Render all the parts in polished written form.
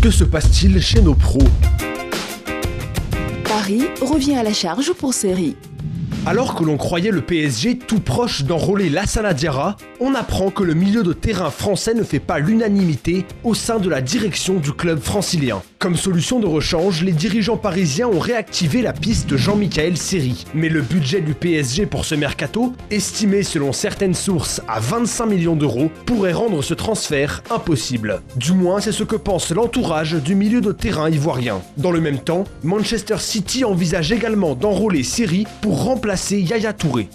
Que se passe-t-il chez nos pros? Paris revient à la charge pour Seri. Alors que l'on croyait le PSG tout proche d'enrôler Lassana Diarra, on apprend que le milieu de terrain français ne fait pas l'unanimité au sein de la direction du club francilien. Comme solution de rechange, les dirigeants parisiens ont réactivé la piste Jean-Michel Seri. Mais le budget du PSG pour ce mercato, estimé selon certaines sources à 25 millions d'euros, pourrait rendre ce transfert impossible. Du moins, c'est ce que pense l'entourage du milieu de terrain ivoirien. Dans le même temps, Manchester City envisage également d'enrôler Seri pour remplacer Yaya Touré.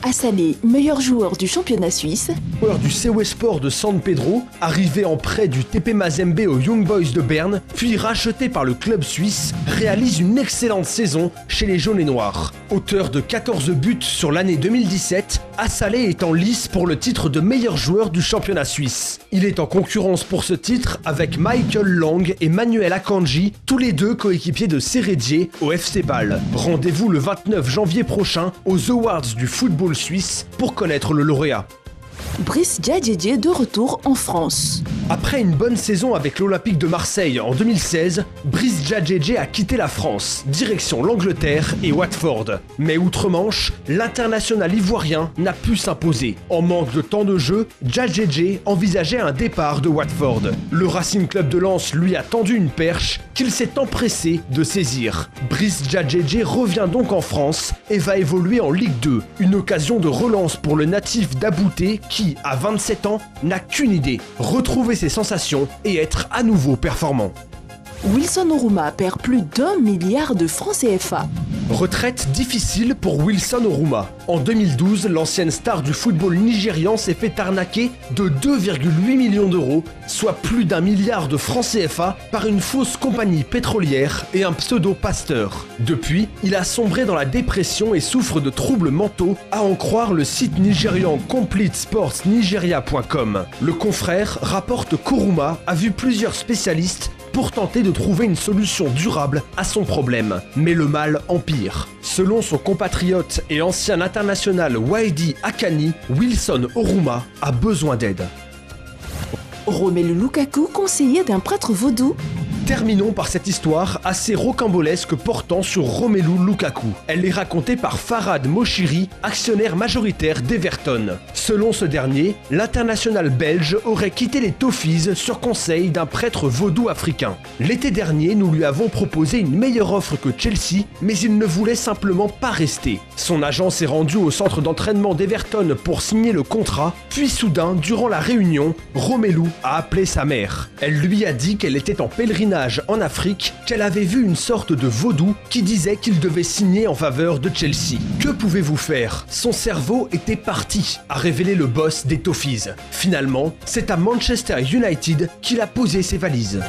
Assalé, meilleur joueur du championnat suisse. Joueur du CW Sport de San Pedro, arrivé en prêt du TP Mazembe aux Young Boys de Berne, puis racheté par le club suisse, réalise une excellente saison chez les jaunes et noirs. Auteur de 14 buts sur l'année 2017, Assalé est en lice pour le titre de meilleur joueur du championnat suisse. Il est en concurrence pour ce titre avec Michael Lang et Manuel Akanji, tous les deux coéquipiers de Seredier au FC Bâle. Rendez-vous le 29 janvier prochain aux Awards du football suisse pour connaître le lauréat. Brice Djadjedje de retour en France. Après une bonne saison avec l'Olympique de Marseille en 2016, Brice Djadjedje a quitté la France, direction l'Angleterre et Watford. Mais outre-Manche, l'international ivoirien n'a pu s'imposer. En manque de temps de jeu, Djadjedje envisageait un départ de Watford. Le Racing Club de Lens lui a tendu une perche qu'il s'est empressé de saisir. Brice Djadjedje revient donc en France et va évoluer en Ligue 2. Une occasion de relance pour le natif d'Abouté qui, à 27 ans, n'a qu'une idée: retrouver ses sensations et être à nouveau performant. Wilson Oruma perd plus d'1 milliard de francs CFA. Retraite difficile pour Wilson Oruma. En 2012, l'ancienne star du football nigérian s'est fait arnaquer de 2,8 millions d'euros, soit plus d'1 milliard de francs CFA, par une fausse compagnie pétrolière et un pseudo-pasteur. Depuis, il a sombré dans la dépression et souffre de troubles mentaux, à en croire le site nigérian CompleteSportsNigeria.com. Le confrère rapporte qu'Oruma a vu plusieurs spécialistes pour tenter de trouver une solution durable à son problème. Mais le mal empire. Selon son compatriote et ancien international Waidi Akani, Wilson Oruma a besoin d'aide. Romelu Lukaku, conseiller d'un prêtre vaudou. Terminons par cette histoire assez rocambolesque portant sur Romelu Lukaku. Elle est racontée par Farhad Moshiri, actionnaire majoritaire d'Everton. Selon ce dernier, l'international belge aurait quitté les Toffees sur conseil d'un prêtre vaudou africain. L'été dernier, nous lui avons proposé une meilleure offre que Chelsea, mais il ne voulait simplement pas rester. Son agent s'est rendu au centre d'entraînement d'Everton pour signer le contrat, puis soudain, durant la réunion, Romelu a appelé sa mère. Elle lui a dit qu'elle était en pèlerinage en Afrique, qu'elle avait vu une sorte de vaudou qui disait qu'il devait signer en faveur de Chelsea. Que pouvez-vous faire? Son cerveau était parti, a révélé le boss des Toffees. Finalement, c'est à Manchester United qu'il a posé ses valises.